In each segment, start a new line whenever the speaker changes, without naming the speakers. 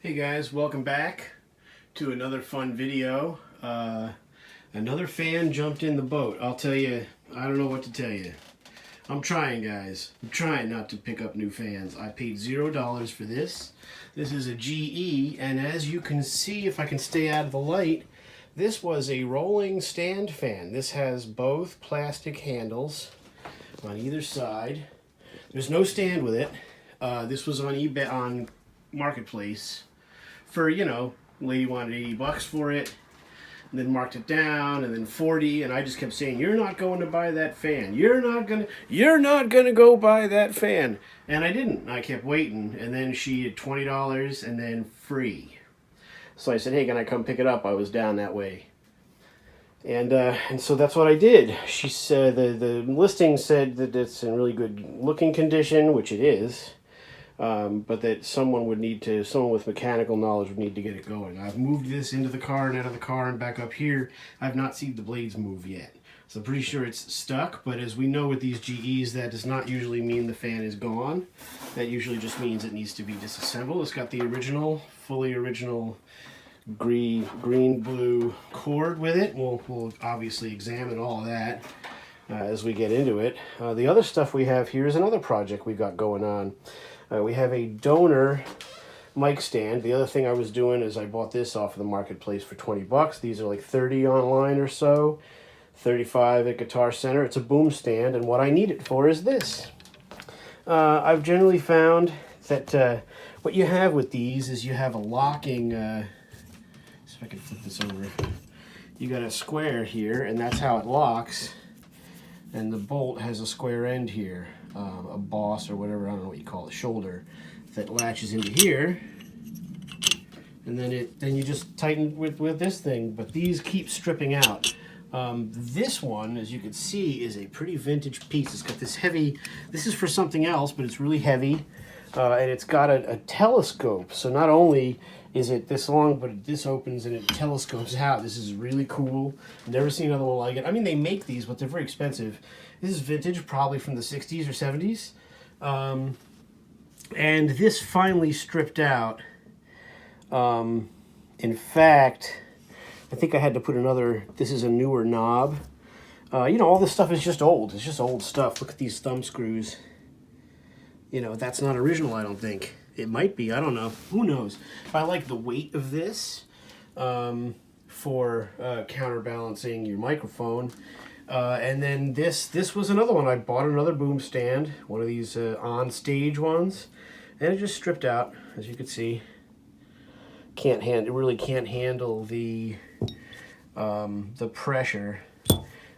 Hey guys, welcome back to another fun video. Another fan jumped in the boat. I'll tell you, I don't know what to tell you. I'm trying, guys. I'm trying not to pick up new fans. I paid $0 for this. This is a GE, and as you can see, if I can stay out of the light, this was a rolling stand fan. This has both plastic handles on either side. There's no stand with it. This was on eBay, on Marketplace. For, you know, lady wanted 80 bucks for it, and then marked it down, and then 40, and I just kept saying, you're not going to buy that fan. You're not gonna go buy that fan. And I didn't. I kept waiting, and then she had $20 and then free. So I said, hey, can I come pick it up? I was down that way. And so that's what I did. She said, the listing said that it's in really good looking condition, which it is. But that someone with mechanical knowledge would need to get it going. I've moved this into the car and out of the car and back up here. I've not seen the blades move yet. So I'm pretty sure it's stuck, but as we know with these GEs, that does not usually mean the fan is gone. That usually just means it needs to be disassembled. It's got the original, fully original green-blue cord with it. We'll obviously examine all of that as we get into it. The other stuff we have here is another project we've got going on. We have a donor mic stand. The other thing I was doing is I bought this off of the Marketplace for 20 bucks. These are like 30 online or so, 35 at Guitar Center. It's a boom stand, and what I need it for is this. I've generally found that what you have with these is you have a locking, see if I can flip this over. You got a square here, and that's how it locks, and the bolt has a square end here. A boss or whatever, I don't know what you call it, shoulder that latches into here, and then you just tighten with this thing. But these keep stripping out. This one, as you can see, is a pretty vintage piece. It's got this heavy, this is for something else, but it's really heavy, and it's got a telescope. So not only is it this long, but this opens and it telescopes out. This is really cool. Never seen another one like it. I mean, they make these, but they're very expensive. This is vintage, probably from the 60s or 70s. And this finally stripped out. In fact, I think I had to put another, this is a newer knob. You know, all this stuff is just old. It's just old stuff. Look at these thumb screws. You know, that's not original, I don't think. It might be, I don't know. Who knows? I like the weight of this for counterbalancing your microphone. And then this was another one. I bought another boom stand, one of these on-stage ones, and it just stripped out, as you can see. It really can't handle the pressure.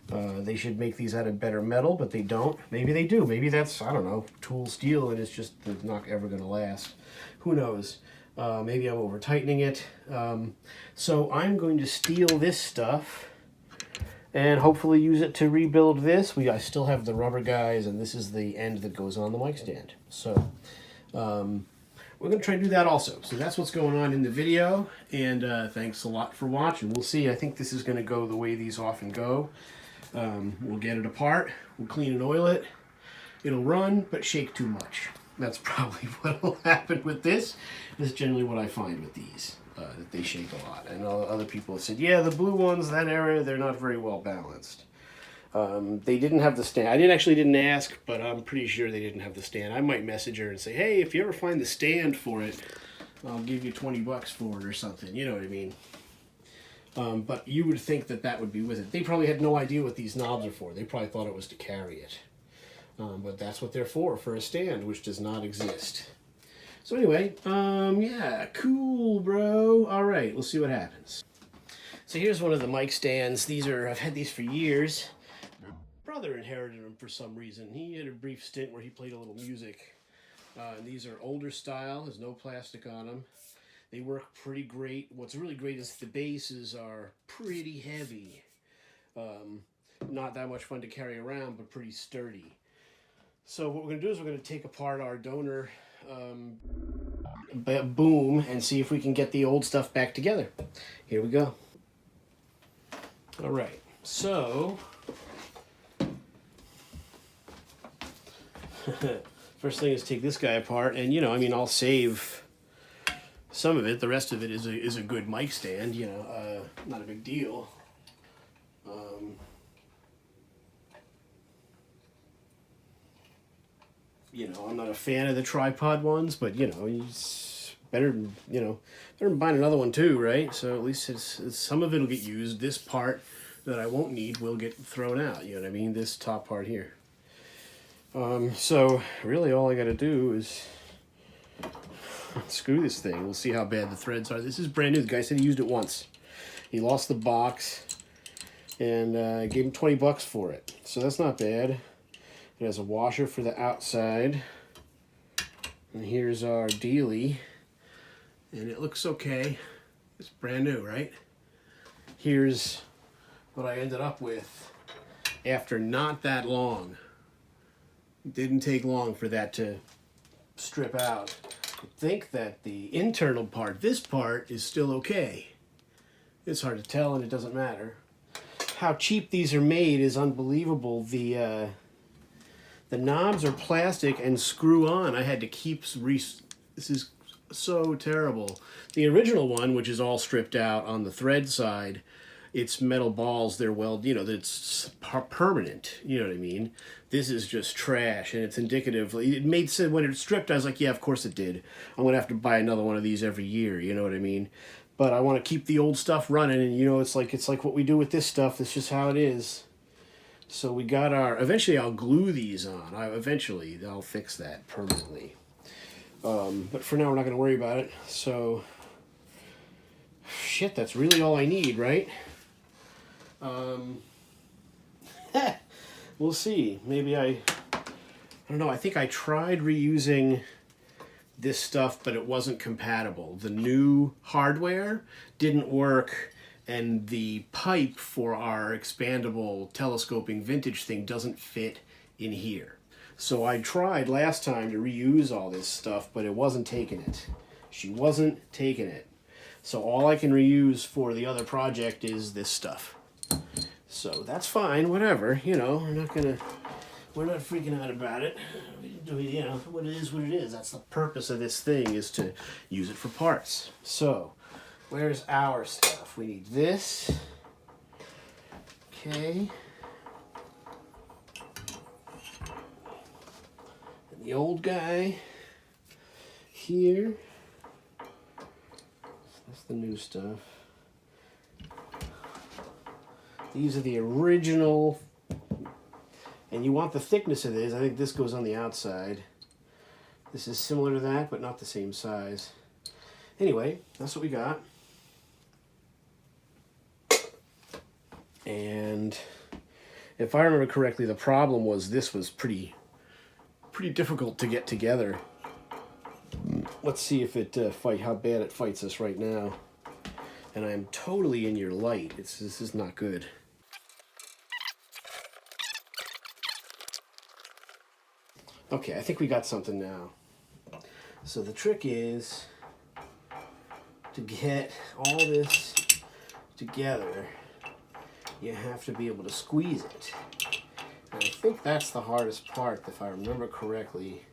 They should make these out of better metal, but they don't. Maybe they do. Maybe that's, I don't know, tool steel, and it's just not ever going to last. Who knows? Maybe I'm over-tightening it. So I'm going to steal this stuff and hopefully use it to rebuild this. I still have the rubber guys, and this is the end that goes on the mic stand. So we're going to try to do that also. So that's what's going on in the video, and thanks a lot for watching. We'll see. I think this is going to go the way these often go. We'll get it apart, we'll clean and oil it. It'll run, but shake too much. That's probably what will happen with this. This is generally what I find with these, that they shake a lot. And other people have said, yeah, the blue ones, that area, they're not very well balanced. They didn't have the stand. I didn't ask, but I'm pretty sure they didn't have the stand. I might message her and say, hey, if you ever find the stand for it, I'll give you 20 bucks for it or something. You know what I mean? But you would think that would be with it. They probably had no idea what these knobs are for. They probably thought it was to carry it. But that's what they're for a stand, which does not exist. So anyway, yeah, cool, bro. All right, let's see what happens. So here's one of the mic stands. I've had these for years. My brother inherited them for some reason. He had a brief stint where he played a little music. And these are older style. There's no plastic on them. They work pretty great. What's really great is the bases are pretty heavy. Not that much fun to carry around, but pretty sturdy. So what we're going to do is we're going to take apart our donor boom and see if we can get the old stuff back together. Here we go. All right. So First thing is take this guy apart, and you know, I mean, I'll save some of it. The rest of it is a good mic stand, you know, not a big deal. You know, I'm not a fan of the tripod ones, but you know, it's better than buying another one too, right? So at least it's some of it'll get used. This part that I won't need will get thrown out. You know what I mean? This top part here. So really, all I got to do is screw this thing. We'll see how bad the threads are. This is brand new. The guy said he used it once. He lost the box, and I gave him $20 for it. So that's not bad. It has a washer for the outside. And here's our dealie. And it looks okay. It's brand new, right? Here's what I ended up with after not that long. It didn't take long for that to strip out. I think that the internal part, this part, is still okay. It's hard to tell and it doesn't matter. How cheap these are made is unbelievable. The knobs are plastic and screw on. I had to keep this is so terrible. The original one, which is all stripped out on the thread side, it's metal balls. They're it's permanent. You know what I mean? This is just trash, and it's indicative. It made sense when it stripped. I was like, yeah, of course it did. I'm gonna have to buy another one of these every year. You know what I mean? But I want to keep the old stuff running, and you know, it's like what we do with this stuff. It's just how it is. So we got eventually I'll glue these on. Eventually I'll fix that permanently. But for now we're not going to worry about it. So, shit, that's really all I need, right? We'll see. Maybe I don't know. I think I tried reusing this stuff, but it wasn't compatible. The new hardware didn't work. And the pipe for our expandable telescoping vintage thing doesn't fit in here. So I tried last time to reuse all this stuff, but it wasn't taking it. She wasn't taking it. So all I can reuse for the other project is this stuff. So that's fine, whatever. You know, we're not freaking out about it. You know, what it is. That's the purpose of this thing, is to use it for parts. So, where's our stuff? We need this. Okay. And the old guy here. That's the new stuff. These are the original. And you want the thickness of this. I think this goes on the outside. This is similar to that, but not the same size. Anyway, that's what we got. And if I remember correctly, the problem was this was pretty difficult to get together. Let's see if it how bad it fights us right now. And I am totally in your light. This is not good. Okay, I think we got something now. So the trick is to get all this together, you have to be able to squeeze it. And I think that's the hardest part, if I remember correctly.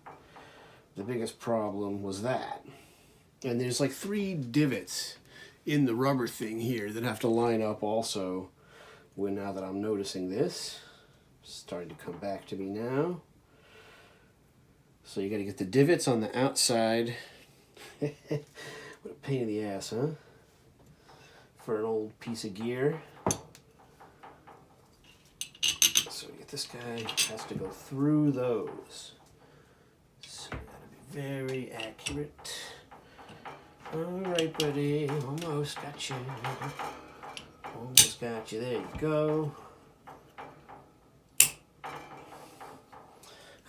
The biggest problem was that. And there's like 3 divots in the rubber thing here that have to line up also. Now that I'm noticing this, it's starting to come back to me now. So you got to get the divots on the outside. What a pain in the ass, huh? For an old piece of gear. So we get this guy, has to go through those. So we got to be very accurate. Alright, buddy, almost got you. Almost got you, there you go.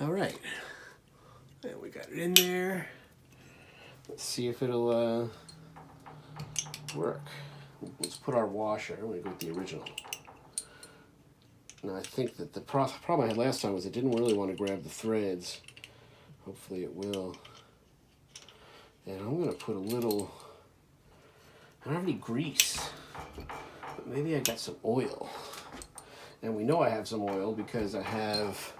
Alright. And we got it in there. Let's see if it'll work. Let's put our washer. I'm going to go with the original. Now I think that the problem I had last time was it didn't really want to grab the threads. Hopefully it will. And I'm going to put a little, I don't have any grease, but maybe I got some oil. And we know I have some oil because I have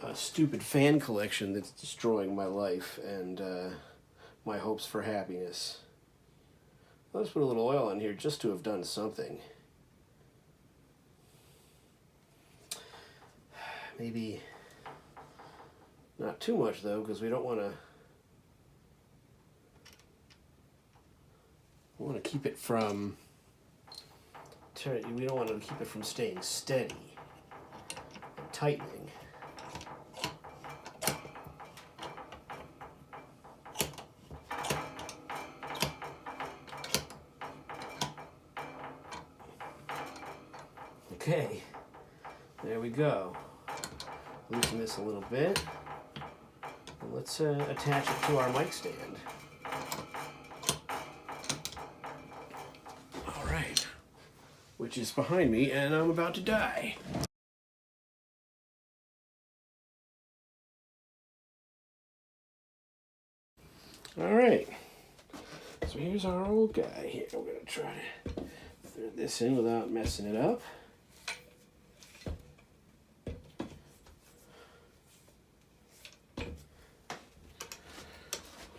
a stupid fan collection that's destroying my life, and my hopes for happiness. Let's put a little oil on here just to have done something. Maybe not too much though, because we don't want to keep it from we don't want to keep it from staying steady and tightening. Okay, there we go. Loosen this a little bit. And let's attach it to our mic stand. All right, which is behind me, and I'm about to die. All right, so here's our old guy here. We're gonna try to thread this in without messing it up.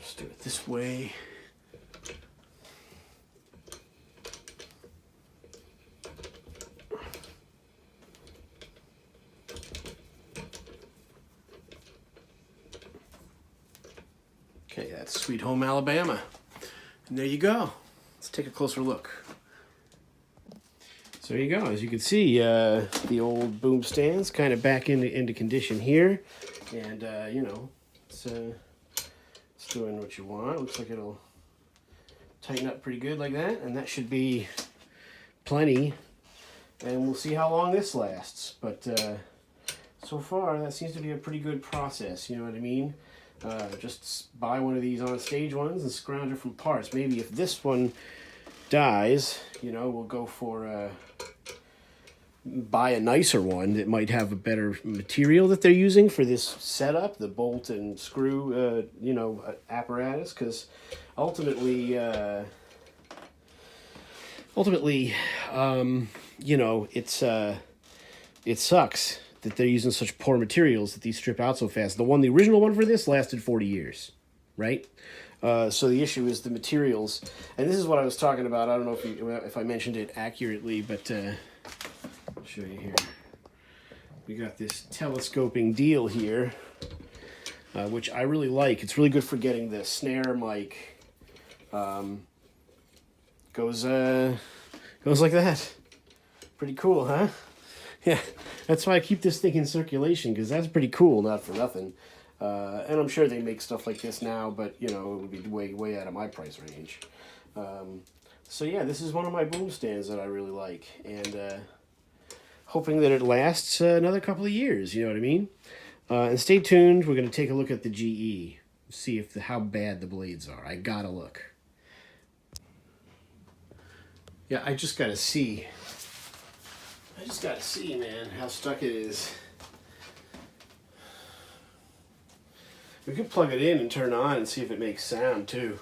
Just do it this way. Okay, that's Sweet Home Alabama. And there you go. Let's take a closer look. So there you go. As you can see, the old boom stand's kind of back into condition here. And, you know, it's doing what you want. Looks like it'll tighten up pretty good like that. And that should be plenty. And we'll see how long this lasts. But so far, that seems to be a pretty good process. You know what I mean? Just buy one of these on stage ones and scrounge it from parts. Maybe if this one dies, you know, we'll go for buy a nicer one that might have a better material that they're using for this setup, the bolt and screw, you know, apparatus. Because ultimately, you know, it sucks that they're using such poor materials that these strip out so fast. The original one for this lasted 40 years, right? So the issue is the materials, and this is what I was talking about. I don't know if I mentioned it accurately, but I'll show you here. We got this telescoping deal here, which I really like. It's really good for getting the snare mic. Goes like that. Pretty cool, huh? Yeah, that's why I keep this thing in circulation, because that's pretty cool, not for nothing. And I'm sure they make stuff like this now, but, you know, it would be way out of my price range. So yeah, this is one of my boom stands that I really like, and hoping that it lasts another couple of years, you know what I mean? And stay tuned, we're going to take a look at the GE, see how bad the blades are. I gotta look. Yeah, I just gotta see, man, how stuck it is. We could plug it in and turn it on and see if it makes sound too.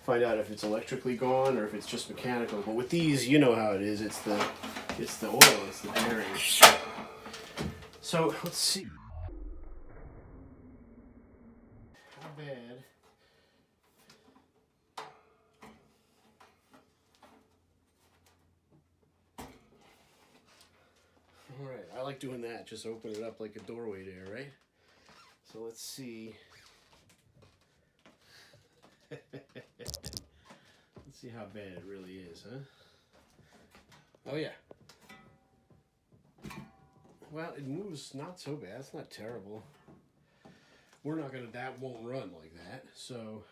Find out if it's electrically gone or if it's just mechanical. But with these, you know how it is. It's the oil, it's the bearing. So let's see. How bad? All right, I like doing that. Just open it up like a doorway there, right? So let's see. Let's see how bad it really is, huh? Oh yeah. Well, it moves not so bad. It's not terrible. That won't run like that. So